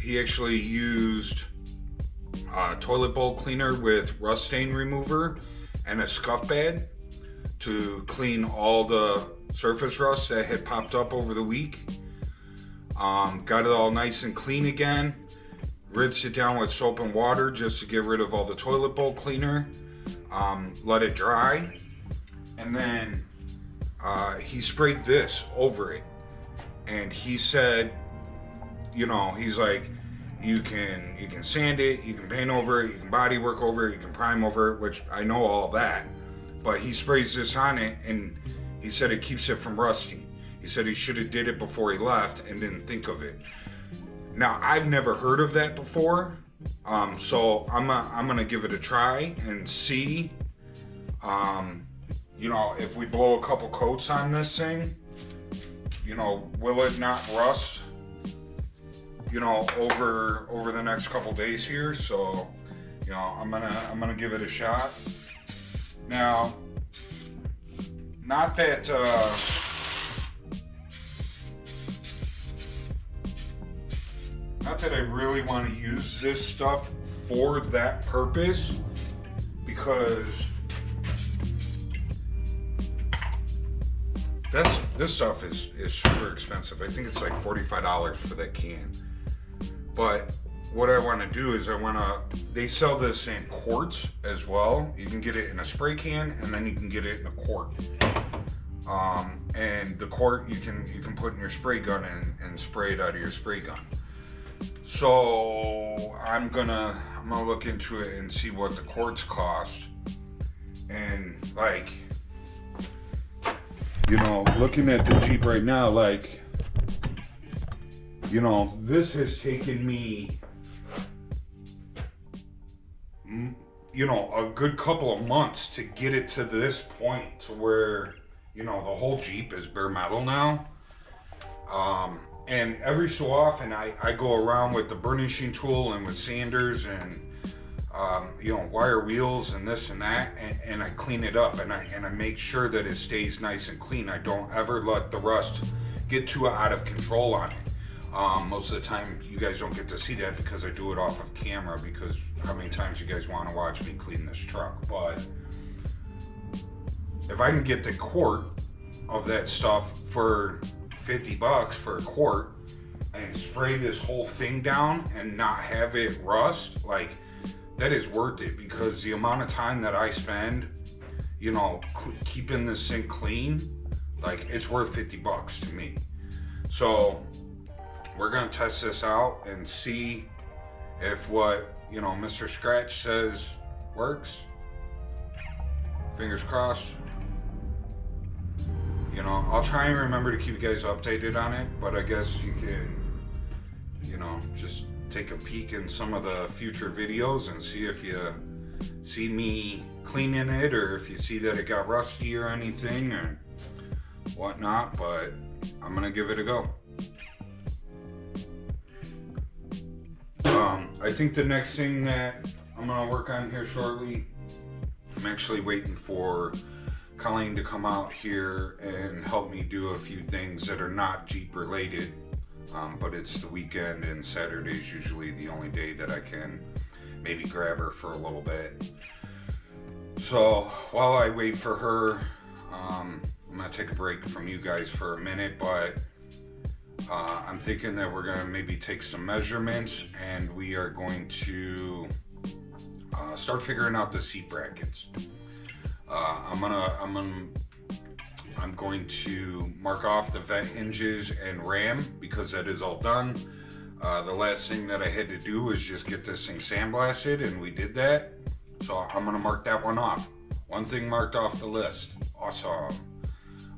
He actually used toilet bowl cleaner with rust stain remover and a scuff pad to clean all the surface rust that had popped up over the week. Got it all nice and clean again. Rinsed it down with soap and water just to get rid of all the toilet bowl cleaner. Let it dry, and then he sprayed this over it. And he said, you know, he's like, you can sand it, you can paint over it, you can body work over it, you can prime over it, which I know all that. But he sprays this on it, and he said it keeps it from rusting. He said he should have did it before he left and didn't think of it. Now, I've never heard of that before, so I'm gonna give it a try and see. You know, if we blow a couple coats on this thing, you know, will it not rust? you know, over the next couple days here. So, you know, I'm gonna give it a shot. Now, not that I really want to use this stuff for that purpose, because this stuff is super expensive. I think it's like $45 for that can. But what I want to do is they sell this in quarts as well. You can get it in a spray can, and then you can get it in a quart. And the quart you can put in your spray gun and spray it out of your spray gun. So I'm gonna look into it and see what the quarts cost. And like, you know, looking at the Jeep right now, like, you know, this has taken me, you know, a good couple of months to get it to this point to where, you know, the whole Jeep is bare metal now. And every so often I go around with the burnishing tool and with sanders and, you know, wire wheels and this and that, and I clean it up, and I make sure that it stays nice and clean. I don't ever let the rust get too out of control on it. Most of the time you guys don't get to see that because I do it off of camera, because how many times you guys want to watch me clean this truck. But if I can get the quart of that stuff for $50 for a quart and spray this whole thing down and not have it rust, like, that is worth it, because the amount of time that I spend, you know, keeping this thing clean, like, it's worth $50 to me. So we're gonna test this out and see if what, you know, Mr. Scratch says works. Fingers crossed. You know, I'll try and remember to keep you guys updated on it, but I guess you can, you know, just take a peek in some of the future videos and see if you see me cleaning it, or if you see that it got rusty or anything or whatnot. But I'm gonna give it a go. I think the next thing that I'm gonna work on here shortly, I'm actually waiting for Colleen to come out here and help me do a few things that are not Jeep related, but it's the weekend, and Saturday's usually the only day that I can maybe grab her for a little bit. So while I wait for her, I'm gonna take a break from you guys for a minute, but I'm thinking that we're gonna maybe take some measurements, and we are going to start figuring out the seat brackets. I'm going to mark off the vent hinges and ram, because that is all done. The last thing that I had to do was just get this thing sandblasted, and we did that. So I'm gonna mark that one off. One thing marked off the list. Awesome.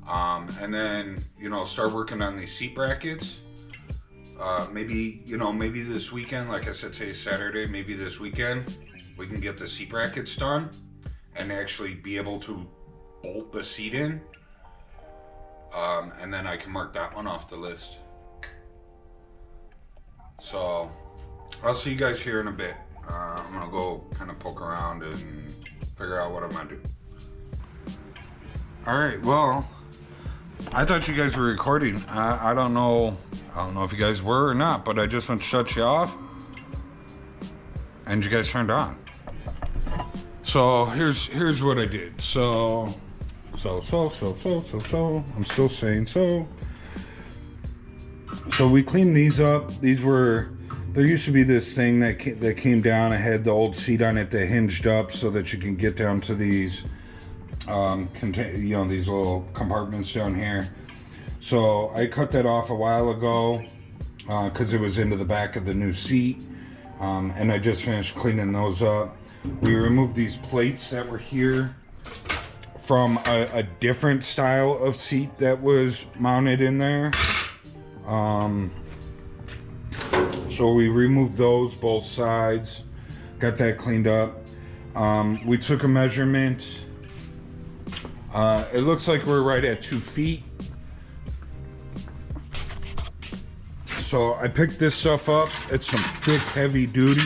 And then, you know, start working on these seat brackets. Maybe this weekend, like I said, today's Saturday, maybe this weekend we can get the seat brackets done and actually be able to bolt the seat in. And then I can mark that one off the list. So I'll see you guys here in a bit. I'm gonna go kind of poke around and figure out what I'm gonna do. All right, well, I thought you guys were recording. I don't know if you guys were or not, but I just went to shut you off and you guys turned on. So here's what I did. So I'm still saying so. So we cleaned these up. There used to be this thing that came down. I had the old seat on it that hinged up so that you can get down to these these little compartments down here. So I cut that off a while ago because it was into the back of the new seat, and I just finished cleaning those up. We removed these plates that were here from a different style of seat that was mounted in there. So we removed those, both sides, got that cleaned up. We took a measurement. It looks like we're right at 2 feet. so I picked this stuff up. It's some thick, heavy duty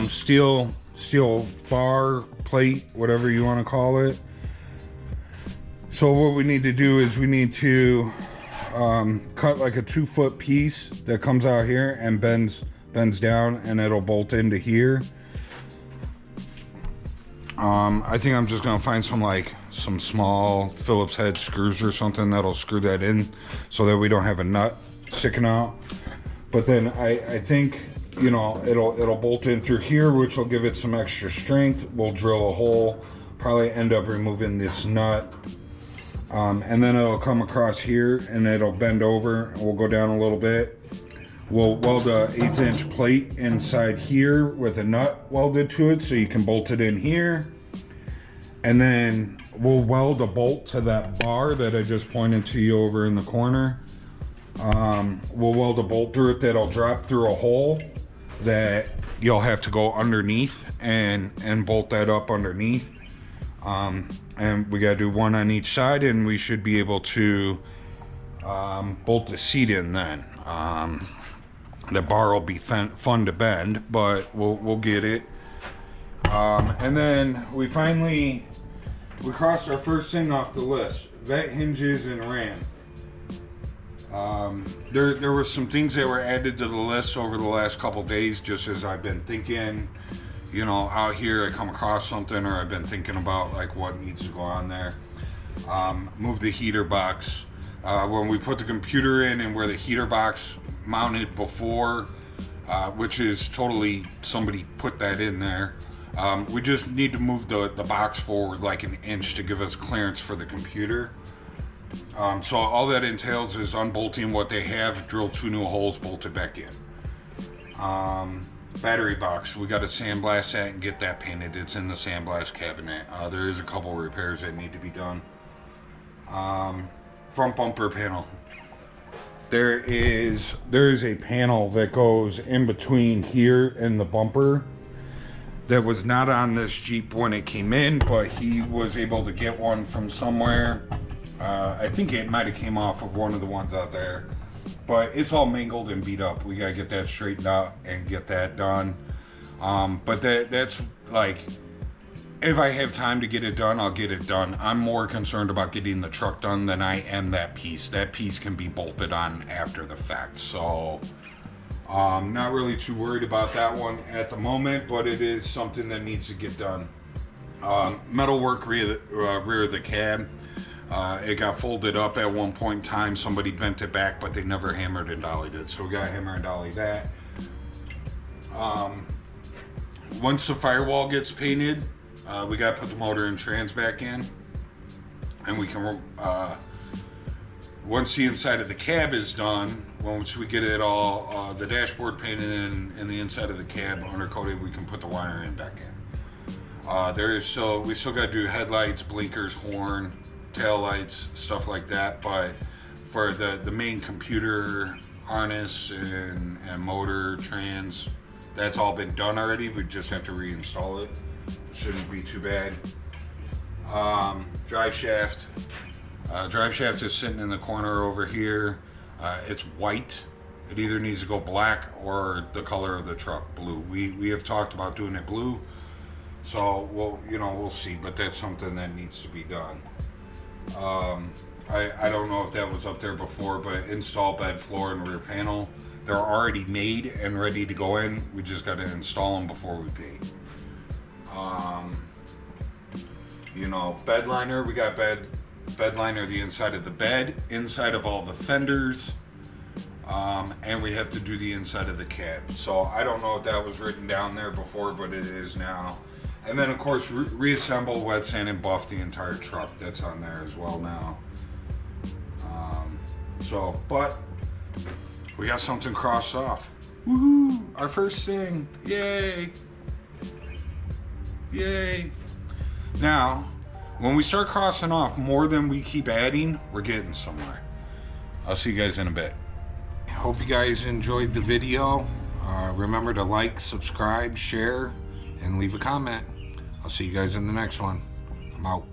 steel bar, plate, whatever you want to call it. So what we need to do is we need to cut like a 2-foot piece that comes out here and bends down, and it'll bolt into here. I think I'm just gonna find some small Phillips head screws or something that'll screw that in so that we don't have a nut sticking out. But then I think, you know, it'll bolt in through here, which will give it some extra strength. We'll drill a hole, probably end up removing this nut, and then it'll come across here and it'll bend over. We'll go down a little bit. We'll weld a 1/8 inch plate inside here with a nut welded to it so you can bolt it in here. And then we'll weld a bolt to that bar that I just pointed to you over in the corner. We'll weld a bolt through it that'll drop through a hole that you'll have to go underneath and bolt that up underneath. And we gotta do one on each side, and we should be able to bolt the seat in then. The bar will be fun to bend, but we'll get it. And then we crossed our first thing off the list: vet hinges and ram. There were some things that were added to the list over the last couple days, just as I've been thinking, you know, out here I come across something, or I've been thinking about like what needs to go on there. Move the heater box. When we put the computer in and where the heater box mounted before, which is totally, somebody put that in there. We just need to move the box forward like 1 inch to give us clearance for the computer. So all that entails is unbolting what they have, drill 2 new holes, bolt it back in. Battery box, we got to sandblast that and get that painted. It's in the sandblast cabinet. There is a couple repairs that need to be done. Front bumper panel. There is a panel that goes in between here and the bumper that was not on this Jeep when it came in, but he was able to get one from somewhere. I think it might have came off of one of the ones out there, but it's all mangled and beat up. We gotta get that straightened out and get that done. But that's like, if I have time to get it done, I'll get it done. I'm more concerned about getting the truck done than I am that piece. That piece can be bolted on after the fact. So not really too worried about that one at the moment, but it is something that needs to get done. Metalwork rear of the cab. It got folded up at one point in time. Somebody bent it back, but they never hammered and dollied it. So we got to hammer and dolly that. Once the firewall gets painted, we got to put the motor and trans back in, and we can, once the inside of the cab is done, once we get it all, the dashboard painted in and the inside of the cab undercoated, we can put the wiring back in. We still got to do headlights, blinkers, horn, tail lights, stuff like that, but for the main computer harness and motor, trans, that's all been done already. We just have to reinstall it. Shouldn't be too bad. Drive shaft. Drive shaft is sitting in the corner over here. It's white. It either needs to go black or the color of the truck, blue. We have talked about doing it blue, so we'll see. But that's something that needs to be done. I don't know if that was up there before, but install bed, floor, and rear panel. They're already made and ready to go in. We just got to install them before we paint. Bed liner. We got bed liner the inside of the bed, inside of all the fenders, and we have to do the inside of the cab. So I don't know if that was written down there before, but it is now. And then of course reassemble, wet sand, and buff the entire truck. That's on there as well now. But we got something crossed off. Woohoo! Our first thing. Yay! Yay! Now, when we start crossing off more than we keep adding, we're getting somewhere. I'll see you guys in a bit. Hope you guys enjoyed the video. Remember to like, subscribe, share, and leave a comment. I'll see you guys in the next one. I'm out.